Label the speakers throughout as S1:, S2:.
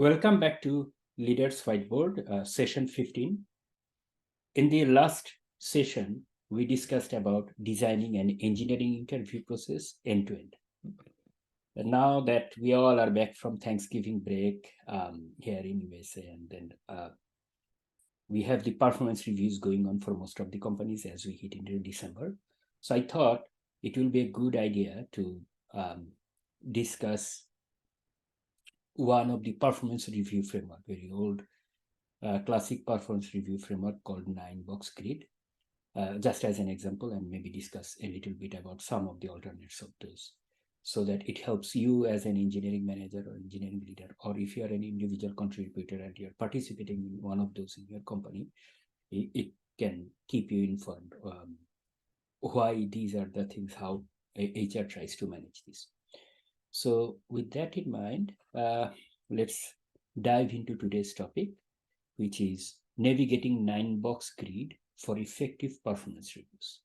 S1: Welcome back to Leaders Whiteboard, session 15. In the last session, we discussed about designing an engineering interview process end-to-end. And now that we all are back from Thanksgiving break here in USA, and then we have the performance reviews going on for most of the companies as we hit into December. So I thought it will be a good idea to discuss one of the performance review framework, very old classic performance review framework called 9-box grid, just as an example, and maybe discuss a little bit about some of the alternates of those, so that it helps you as an engineering manager or engineering leader, or if you are an individual contributor and you're participating in one of those in your company, it can keep you informed why these are the things, how HR tries to manage this. So with that in mind, let's dive into today's topic, which is navigating 9-box grid for effective performance reviews.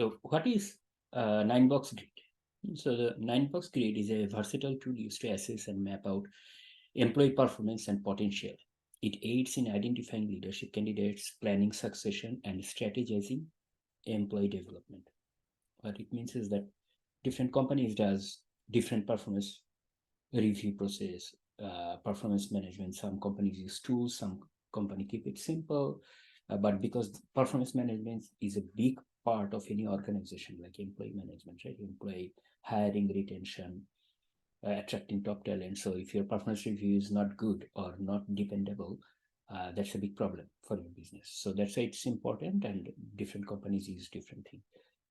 S1: So what is 9-box grid? So the 9-box grid is a versatile tool used to assess and map out employee performance and potential. It aids in identifying leadership candidates, planning succession, and strategizing employee development. What it means is that different companies does different performance review process, performance management. Some companies use tools, some company keep it simple, but because performance management is a big part of any organization, like employee management, right? Employee hiring, retention, attracting top talent. So if your performance review is not good or not dependable, that's a big problem for your business. So that's why it's important, and different companies use different things.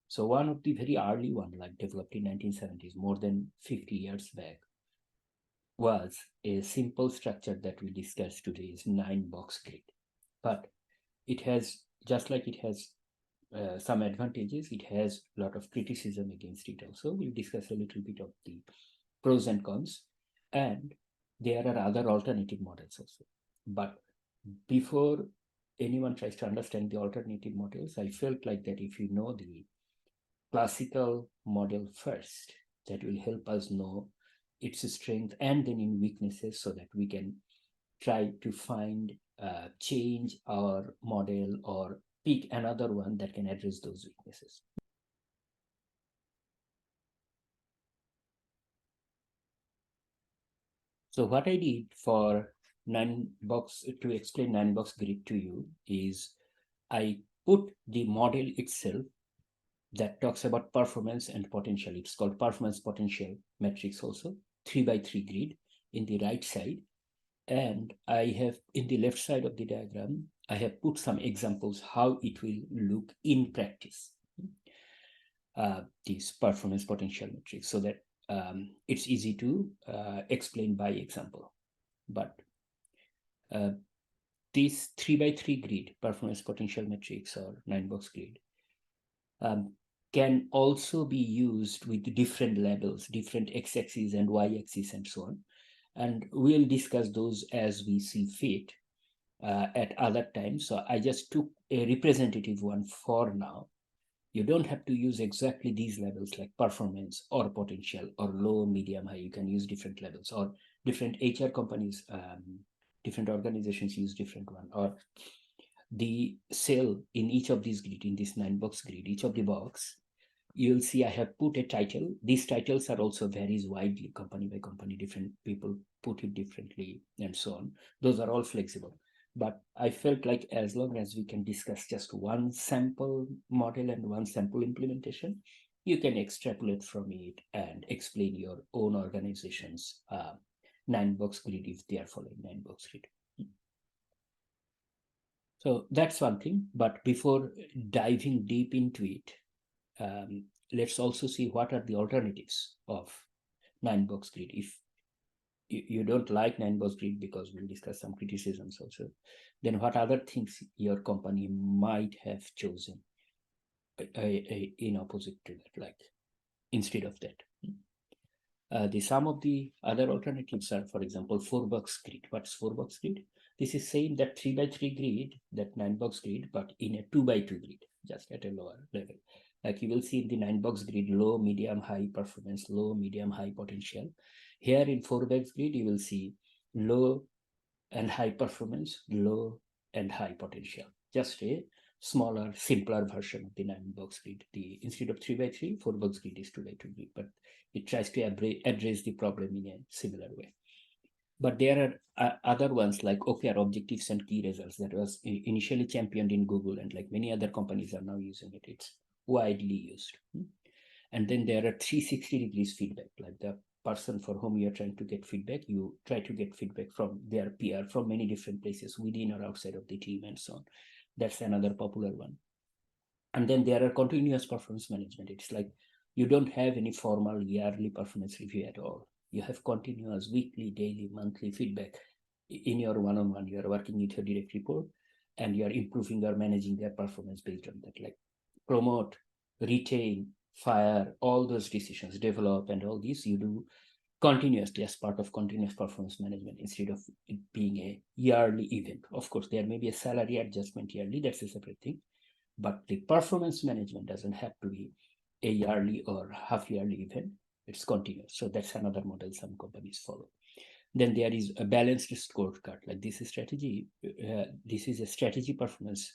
S1: So one of the very early one, like developed in 1970s, more than 50 years back, was a simple structure that we discussed today is 9-box grid. But it has, just like it has some advantages, it has a lot of criticism against it also. We'll discuss a little bit of the pros and cons, and there are other alternative models also. But before anyone tries to understand the alternative models, I felt like that if you know the classical model first, that will help us know its strength and then in weaknesses, so that we can try to find change our model or pick another one that can address those weaknesses. So what I did for 9-box to explain 9-box grid to you is I put the model itself that talks about performance and potential. It's called performance potential matrix also, 3x3 grid in the right side. And I have, in the left side of the diagram, I have put some examples how it will look in practice, this performance potential matrix, so that it's easy to explain by example. But this 3x3 grid, performance potential matrix or 9-box grid, can also be used with different labels, different x-axis and y-axis and so on. And we'll discuss those as we see fit at other times. So I just took a representative one for now. You don't have to use exactly these levels like performance or potential or low, medium, high. You can use different levels, or different HR companies, different organizations use different one, or the cell in each of these grid, in this 9-box grid, each of the box, you'll see I have put a title. These titles are also varies widely, company by company, different people put it differently and so on. Those are all flexible. But I felt like as long as we can discuss just one sample model and one sample implementation, you can extrapolate from it and explain your own organization's 9-box grid if they are following 9-box grid. So that's one thing. But before diving deep into it, let's also see what are the alternatives of 9-box grid. If you don't like 9-box grid, because we'll discuss some criticisms also, then what other things your company might have chosen in opposite to that, like instead of that. Some of the other alternatives are, for example, 4-box grid. What's 4-box grid? this is same that 3x3 grid, that 9-box grid, but in a 2x2 grid, just at a lower level. Like you will see in the 9-box grid, low, medium, high performance, low, medium, high potential. Here in 4-box grid, you will see low and high performance, low and high potential. Just a smaller, simpler version of the 9-box grid. Instead of 3x3, 4-box grid is 2x2 grid, but it tries to address the problem in a similar way. But there are other ones like OKR, objectives and key results, that was initially championed in Google, and like many other companies are now using it. It's widely used. And then there are 360 degrees feedback, like the person for whom you are trying to get feedback, you try to get feedback from their peer from many different places within or outside of the team and so on. That's another popular one. And then there are continuous performance management. It's like you don't have any formal yearly performance review at all. You have continuous weekly, daily, monthly feedback. In your one-on-one, you are working with your direct report and you are improving or managing their performance based on that, like promote, retain, fire, all those decisions, develop, and all these you do continuously as part of continuous performance management instead of it being a yearly event. Of course, there may be a salary adjustment yearly, that's a separate thing, but the performance management doesn't have to be a yearly or half yearly event. It's continuous. So that's another model some companies follow. Then there is a balanced scorecard. Like this is strategy. This is a strategic performance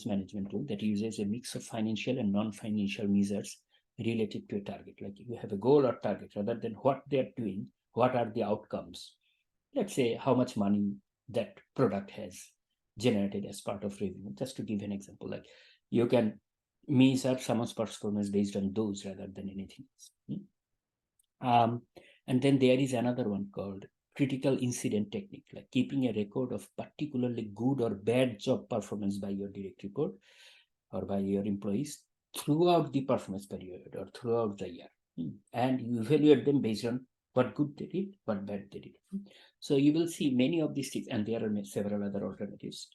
S1: management tool that uses a mix of financial and non-financial measures related to a target. Like you have a goal or target, rather than what they're doing, what are the outcomes? Let's say how much money that product has generated as part of revenue. Just to give an example, like you can measure someone's performance based on those rather than anything else. And then there is another one called critical incident technique, like keeping a record of particularly good or bad job performance by your direct report or by your employees throughout the performance period or throughout the year. And you evaluate them based on what good they did, what bad they did. So you will see many of these things, and there are several other alternatives.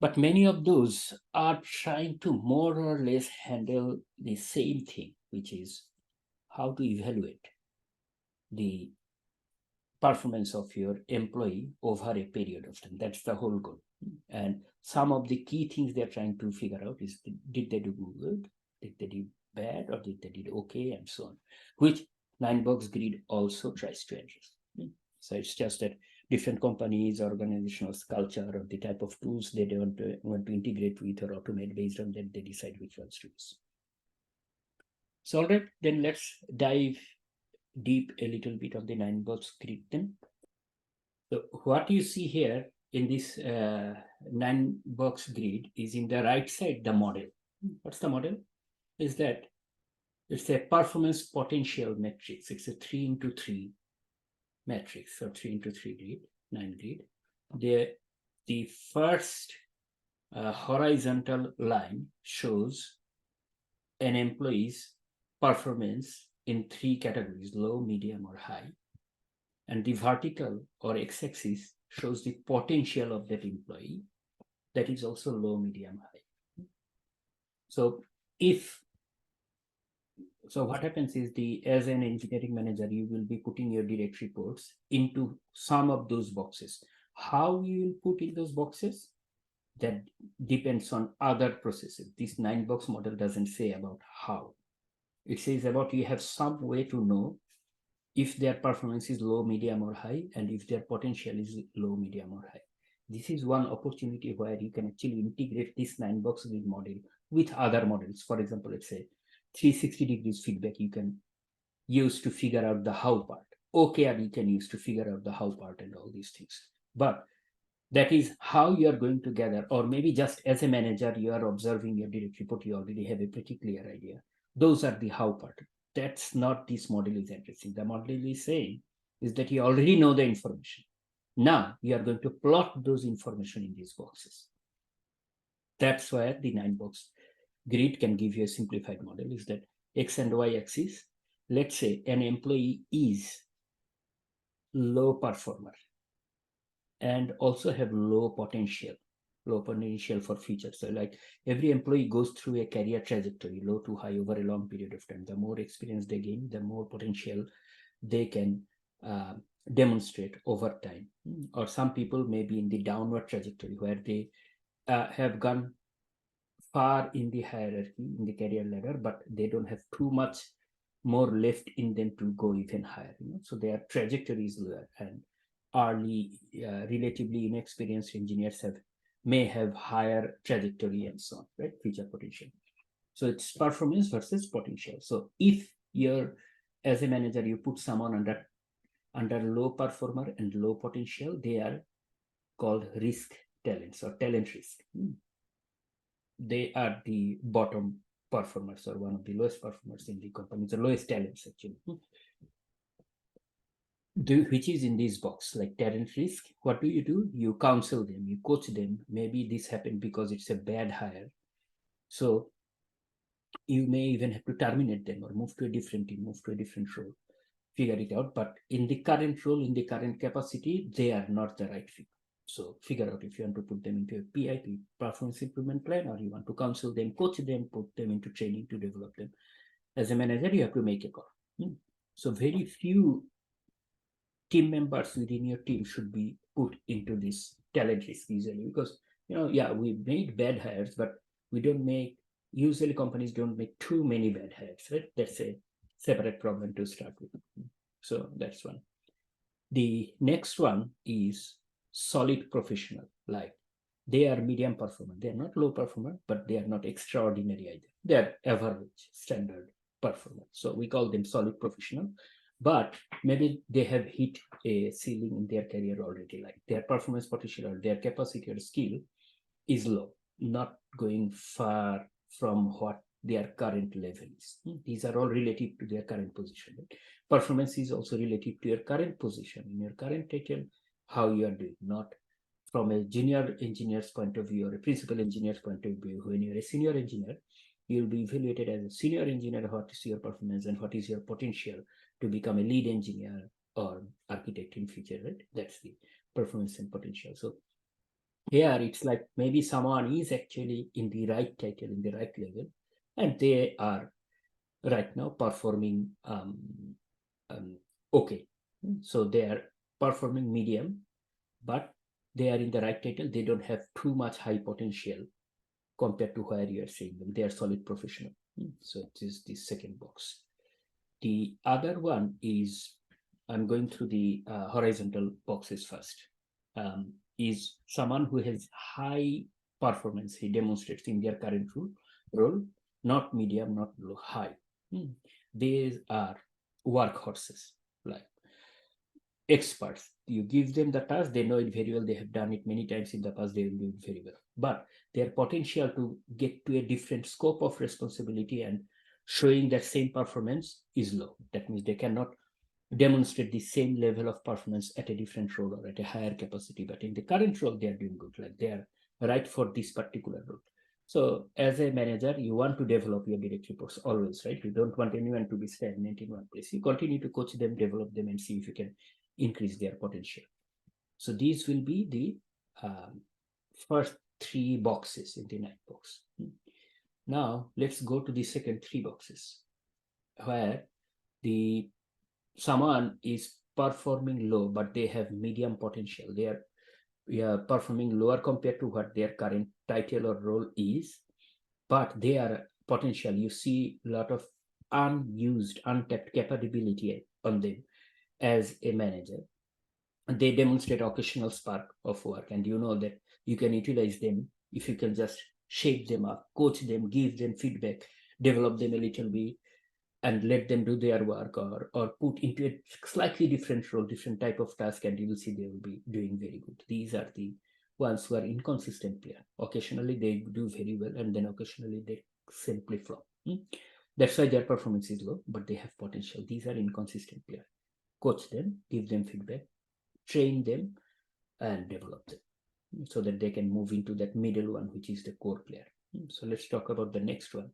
S1: But many of those are trying to more or less handle the same thing, which is how to evaluate the performance of your employee over a period of time. That's the whole goal. And some of the key things they're trying to figure out is, did they do good? Did they do bad? Or did they do okay? And so on, which 9-box grid also tries to address. So it's just that different companies, organizational culture, or the type of tools they want to integrate with or automate, based on that they decide which ones to use. So all right, then let's dive deep a little bit on the 9-box grid then. So what you see here in this 9-box grid is, in the right side, the model. What's the model? Is that it's a performance potential matrix. It's a 3x3 matrix, so 3x3 grid, 9 grid. The first horizontal line shows an employee's performance in 3 categories: low, medium, or high. And the vertical or x-axis shows the potential of that employee, that is also low, medium, high. So what happens is, as an engineering manager, you will be putting your direct reports into some of those boxes. How you will put in those boxes, that depends on other processes. This 9-box model doesn't say about how. It says about you have some way to know if their performance is low, medium, or high, and if their potential is low, medium, or high. This is one opportunity where you can actually integrate this 9-box grid model with other models. For example, let's say 360 degrees feedback you can use to figure out the how part. OKR you can use to figure out the how part and all these things. But that is how you are going to gather, or maybe just as a manager, you are observing your direct report, you already have a pretty clear idea. Those are the how part. That's not this model is addressing. The model is saying is that you already know the information. Now you are going to plot those information in these boxes. That's where the 9-box grid can give you a simplified model, is that X and Y axis. Let's say an employee is low performer and also have low potential for future. So like every employee goes through a career trajectory, low to high, over a long period of time. The more experience they gain, the more potential they can uh, demonstrate over time. Or some people may be in the downward trajectory where they have gone far in the hierarchy, in the career ladder, but they don't have too much more left in them to go even higher. So their trajectory is lower, and early, relatively inexperienced engineers may have higher trajectory and so on, right? Future potential. So it's performance versus potential. So if you're, as a manager, you put someone under low performer and low potential, they are called risk talents or talent risk. They are the bottom performers or one of the lowest performers in the company, the lowest talents actually. Which is in this box, like talent risk. What do? You counsel them, you coach them. Maybe this happened because it's a bad hire, so you may even have to terminate them or move to a different team, move to a different role, figure it out. But in the current role, in the current capacity, they are not the right fit. So figure out if you want to put them into a PIP, performance improvement plan, or you want to counsel them, coach them, put them into training to develop them. As a manager, you have to make a call. So very few team members within your team should be put into this talent risk usually, because we made bad hires, but we don't make, usually companies don't make too many bad hires, right? That's a separate problem to start with. So that's one. The next one is solid professional. Like, they are medium performer. They are not low performer, but they are not extraordinary either. They are average, standard performer. So we call them solid professional. But maybe they have hit a ceiling in their career already. Like, their performance potential or their capacity or skill is low, not going far from what their current level is. These are all relative to their current position. Right? Performance is also relative to your current position, in your current title, how you are doing, not from a junior engineer's point of view or a principal engineer's point of view. When you're a senior engineer, you'll be evaluated as a senior engineer, what is your performance and what is your potential to become a lead engineer or architect in future, right? That's the performance and potential. So here it's like maybe someone is actually in the right title, in the right level, and they are right now performing okay. So they are performing medium, but they are in the right title. They don't have too much high potential compared to where you are seeing them. They are solid professional. So it is the second box. The other one is, I'm going through the horizontal boxes first. Is someone who has high performance, he demonstrates in their current role, not medium, not low, high. These are workhorses, like experts. You give them the task, they know it very well, they have done it many times in the past, they will do it very well. But their potential to get to a different scope of responsibility and showing that same performance is low. That means they cannot demonstrate the same level of performance at a different role or at a higher capacity. But in the current role, they are doing good, like they are right for this particular role. So as a manager, you want to develop your direct reports always, right? You don't want anyone to be stagnant in one place. You continue to coach them, develop them, and see if you can increase their potential. So these will be the first three boxes in the 9 box. Now let's go to the second 3 boxes, where the someone is performing low, but they have medium potential. They are performing lower compared to what their current title or role is, but they are potential. You see a lot of unused, untapped capability on them as a manager. They demonstrate occasional spark of work, and you know that you can utilize them if you can just shape them up, coach them, give them feedback, develop them a little bit, and let them do their work, or put into a slightly different role, different type of task, and you will see they will be doing very good. These are the ones who are inconsistent player. Occasionally they do very well, and then occasionally they simply flop. That's why their performance is low, but they have potential. These are inconsistent player. Coach them, give them feedback, train them, and develop them so that they can move into that middle one, which is the core player. So let's talk about the next one,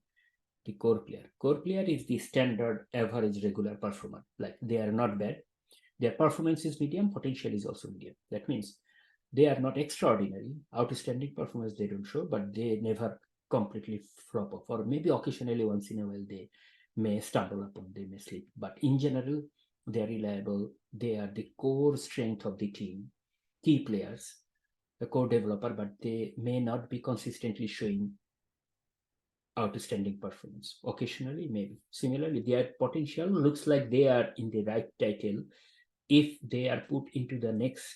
S1: the core player. Core player is the standard average regular performer. Like, they are not bad. Their performance is medium, potential is also medium. That means they are not extraordinary, outstanding performance they don't show, but they never completely flop off. Or maybe occasionally once in a while they may stumble upon, they may slip. But in general, they are reliable, they are the core strength of the team, key players, the core developer, but they may not be consistently showing outstanding performance. Occasionally, maybe. Similarly, their potential looks like they are in the right title. If they are put into the next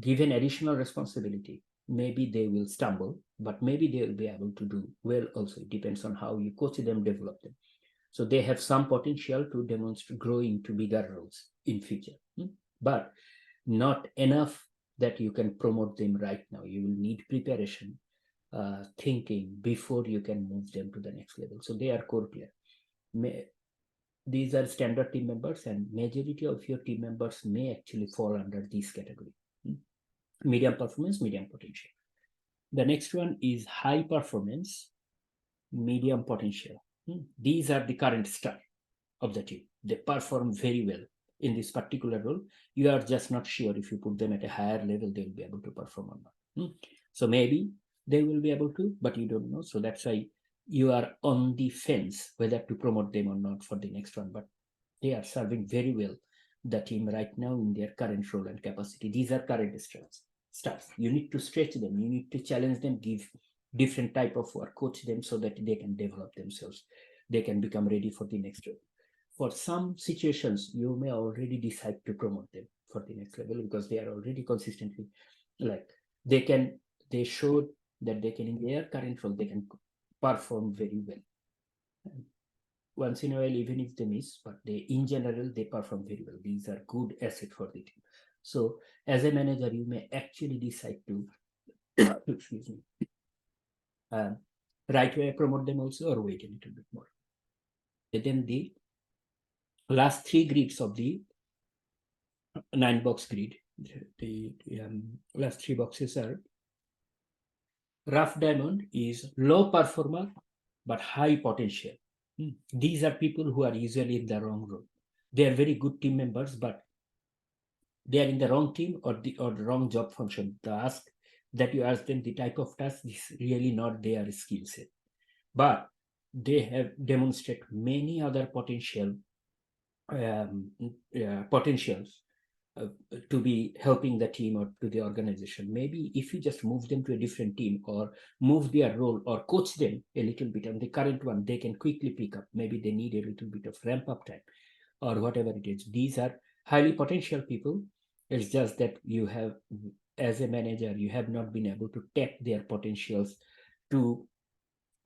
S1: given additional responsibility, maybe they will stumble, but maybe they will be able to do well also. It depends on how you coach them, develop them. So they have some potential to demonstrate growing to bigger roles in future, but not enough that you can promote them right now. You will need preparation, thinking before you can move them to the next level. So they are core player. These are standard team members, and majority of your team members may actually fall under this category. Medium performance, medium potential. The next one is high performance, medium potential. These are the current star of the team. They perform very well in this particular role. You are just not sure if you put them at a higher level, they will be able to perform or not. So maybe they will be able to, but you don't know. So that's why you are on the fence whether to promote them or not for the next one. But they are serving very well the team right now in their current role and capacity. These are current stars. You need to stretch them. You need to challenge them, give different type of work, coach them so that they can develop themselves. They can become ready for the next role. For some situations, you may already decide to promote them for the next level because they are already consistently like they showed that they can in their current role they can perform very well. And once in a while, even if they miss, but they in general they perform very well. These are good asset for the team. So as a manager, you may actually decide to excuse me, right away promote them also or wait a little bit more. And then the last three grids of the 9-box grid, the last three boxes are rough diamond is low performer but high potential. These are people who are usually in the wrong role. They are very good team members, but they are in the wrong team or the wrong job function. The ask that you ask them the type of task is really not their skill set. But they have demonstrated many other potentials to be helping the team or to the organization. Maybe if you just move them to a different team or move their role or coach them a little bit on the current one, they can quickly pick up. Maybe they need a little bit of ramp up time or whatever it is. These are highly potential people. It's just that you have, as a manager, you have not been able to tap their potentials to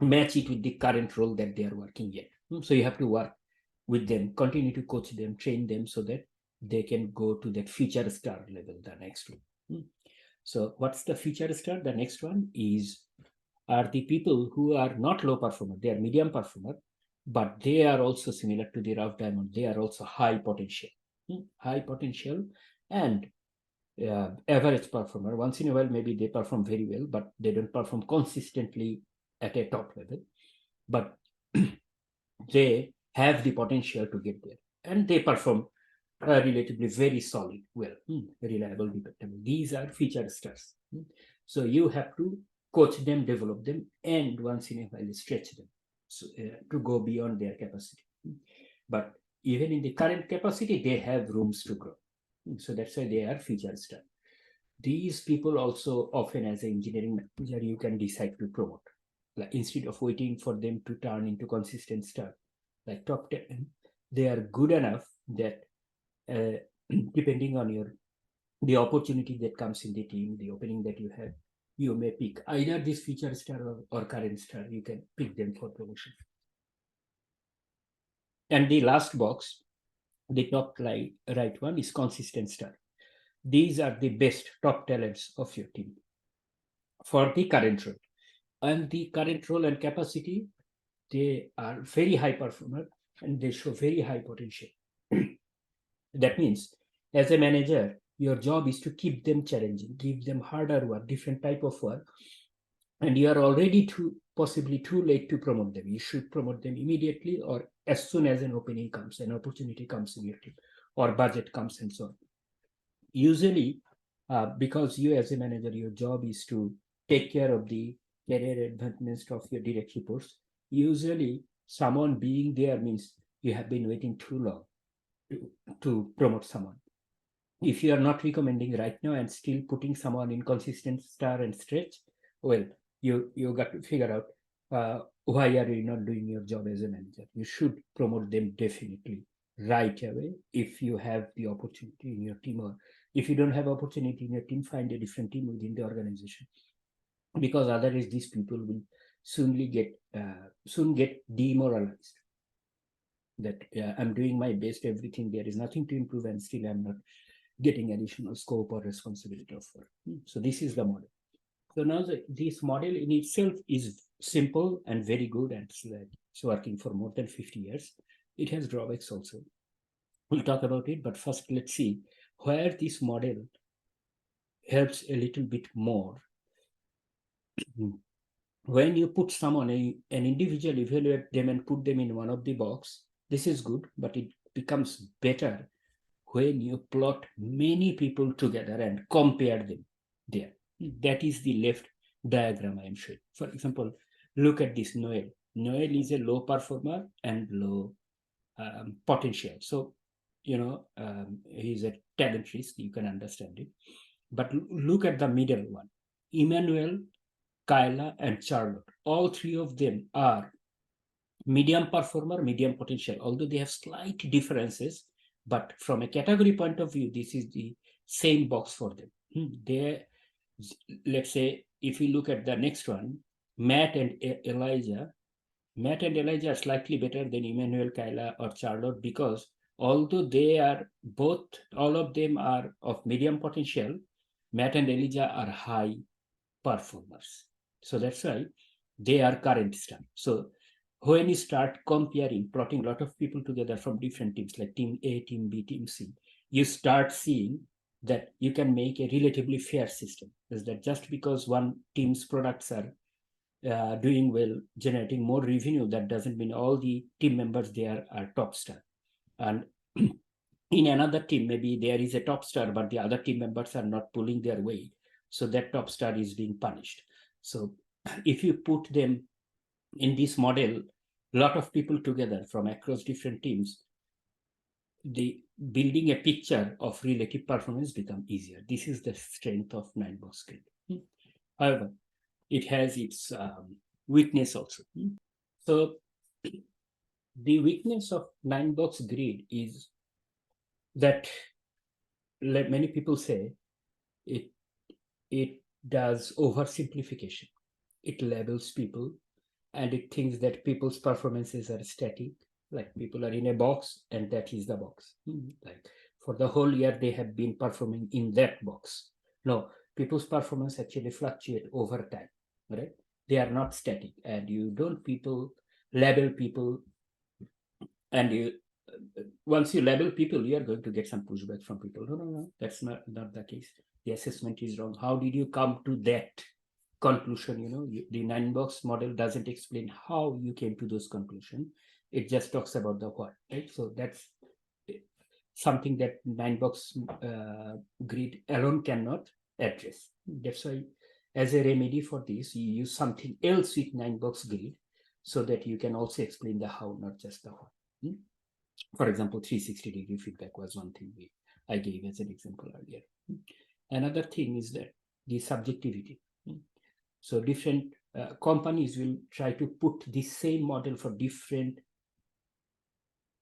S1: match it with the current role that they are working in. So you have to work with them, continue to coach them, train them so that they can go to that future star level, the next one. So what's the future star? The next one are the people who are not low performer, they are medium performer, but they are also similar to the rough diamond. They are also high potential. High potential and average performer. Once in a while, maybe they perform very well, but they don't perform consistently at a top level. But they have the potential to get there, and they perform relatively very solid, well, reliable, dependable. These are feature stars. So you have to coach them, develop them, and once in a while stretch them to go beyond their capacity. But even in the current capacity, they have rooms to grow. So that's why they are feature star. These people also often, as an engineering manager, you can decide to promote. Like instead of waiting for them to turn into consistent star, like top 10, they are good enough that depending on the opportunity that comes in the team, the opening that you have, you may pick either this feature star or current star. You can pick them for promotion. And the last box, the top right one, is consistent star. These are the best top talents of your team for the current role. And the current role and capacity, they are very high performer and they show very high potential. That means, as a manager, your job is to keep them challenging, give them harder work, different type of work, and you are already possibly too late to promote them. You should promote them immediately or as soon as an opening comes, an opportunity comes in your team, or budget comes and so on. Usually, because you as a manager, your job is to take care of the career advancement of your direct reports. Usually, someone being there means you have been waiting too long. to promote someone. If you are not recommending right now and still putting someone in consistent star and stretch, well, you got to figure out why are you not doing your job as a manager. You should promote them definitely right away if you have the opportunity in your team, or if you don't have opportunity in your team, find a different team within the organization, because otherwise these people will soon get demoralized that I'm doing my best, everything, there is nothing to improve, and still I'm not getting additional scope or responsibility of work. So this is the model. So now this model in itself is simple and very good, and it's working for more than 50 years. It has drawbacks also. We'll talk about it, but first let's see where this model helps a little bit more. When you put someone, an individual, evaluate them and put them in one of the box, this is good, but it becomes better when you plot many people together and compare them there. That is the left diagram I am showing. For example, look at this Noel. Noel is a low performer and low potential. So, he's a talent risk, you can understand it. But look at the middle one. Emmanuel, Kyla, and Charlotte. All three of them are medium performer, medium potential, although they have slight differences. But from a category point of view, this is the same box for them. Let's say, if we look at the next one, Matt and Elijah are slightly better than Emmanuel, Kyla, or Charlotte, because although all of them are of medium potential, Matt and Elijah are high performers. So that's why they are current star. So when you start comparing, plotting a lot of people together from different teams, like team A, team B, team C, you start seeing that you can make a relatively fair system. Is that just because one team's products are doing well, generating more revenue, that doesn't mean all the team members there are top star. And in another team, maybe there is a top star, but the other team members are not pulling their weight. So that top star is being punished. So if you put them in this model, a lot of people together from across different teams, the building a picture of relative performance become easier. This is the strength of 9-box grid. However, it has its weakness also. So the weakness of 9-box grid is that many people say it does oversimplification. It labels people, and it thinks that people's performances are static, like people are in a box and that is the box. Like for the whole year they have been performing in that box. No, people's performance actually fluctuate over time, right? They are not static, and you don't label people, and you once you label people, you are going to get some pushback from people. No, that's not the case. The assessment is wrong. How did you come to that conclusion? The 9-box model doesn't explain how you came to those conclusions. It just talks about the what, right? So that's something that 9-box grid alone cannot address. That's why, as a remedy for this, you use something else with 9-box grid, so that you can also explain the how, not just the what. For example, 360-degree feedback was one thing I gave as an example earlier. Another thing is that the subjectivity. So different companies will try to put the same model for different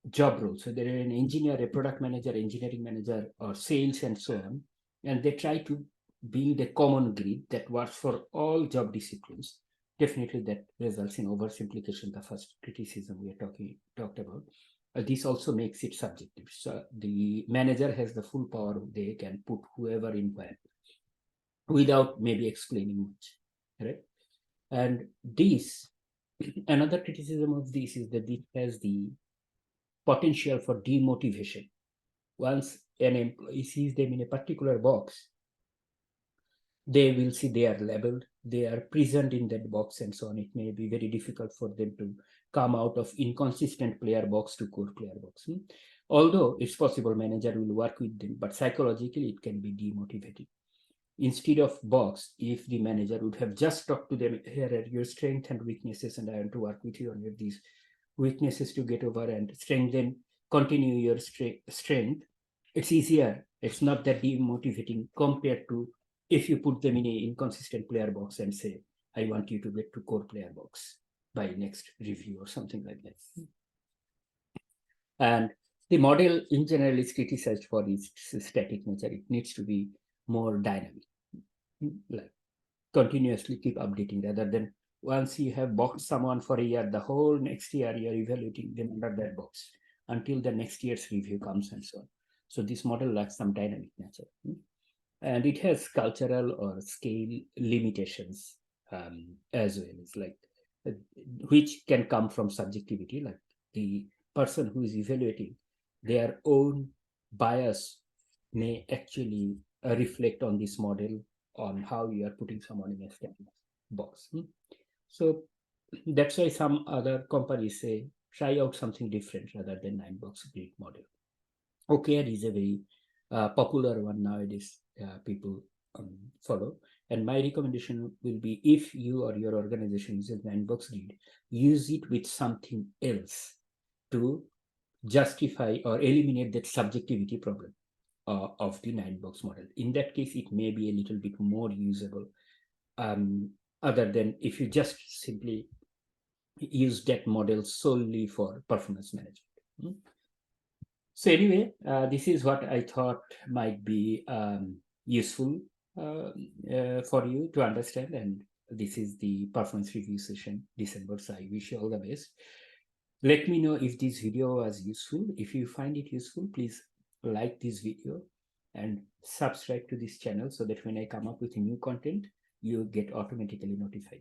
S1: job roles. So there are an engineer, a product manager, engineering manager, or sales, and so on. And they try to build a common grid that works for all job disciplines. Definitely that results in oversimplification, the first criticism we talked about. This also makes it subjective. So the manager has the full power. They can put whoever in where without maybe explaining much, right? And another criticism of this is that it has the potential for demotivation. Once an employee sees them in a particular box, they will see they are labeled, they are present in that box, and so on. It may be very difficult for them to come out of inconsistent player box to core player box. Although it's possible manager will work with them, but psychologically it can be demotivating. Instead of box, if the manager would have just talked to them, here are your strengths and weaknesses, and I want to work with you on these weaknesses to get over and strengthen continue your strength, it's easier. It's not that demotivating compared to if you put them in a inconsistent player box and say, I want you to get to core player box by next review or something like that. And the model in general is criticized for its static nature. It needs to be more dynamic, like continuously keep updating rather than once you have boxed someone for a year, the whole next year you're evaluating them under that box until the next year's review comes and so on. So this model lacks some dynamic nature. And it has cultural or scale limitations as well. It's like which can come from subjectivity, like the person who is evaluating their own bias may actually reflect on this model on how you are putting someone in a static box. So that's why some other companies say try out something different rather than 9-box grid model. OKR is a very popular one nowadays. People follow, and my recommendation will be if you or your organization uses 9-box grid, use it with something else to justify or eliminate that subjectivity problem of the 9-box model. In that case, it may be a little bit more usable, other than if you just simply use that model solely for performance management. So anyway, this is what I thought might be useful for you to understand. And this is the performance review session, December. So I wish you all the best. Let me know if this video was useful. If you find it useful, please like this video and subscribe to this channel so that when I come up with new content, you get automatically notified.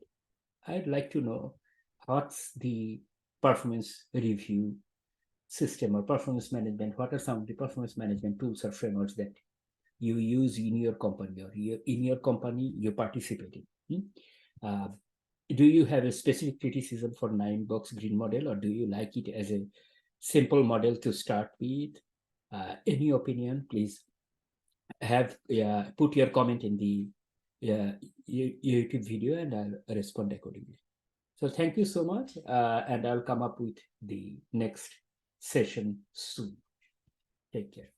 S1: I'd like to know what's the performance review system or performance management. What are some of the performance management tools or frameworks that you use in your company or in your company you participate in? Do you have a specific criticism for 9-box green model, or do you like it as a simple model to start with? Any opinion, please have put your comment in the YouTube video and I'll respond accordingly. So thank you so much, and I'll come up with the next session soon. Take care.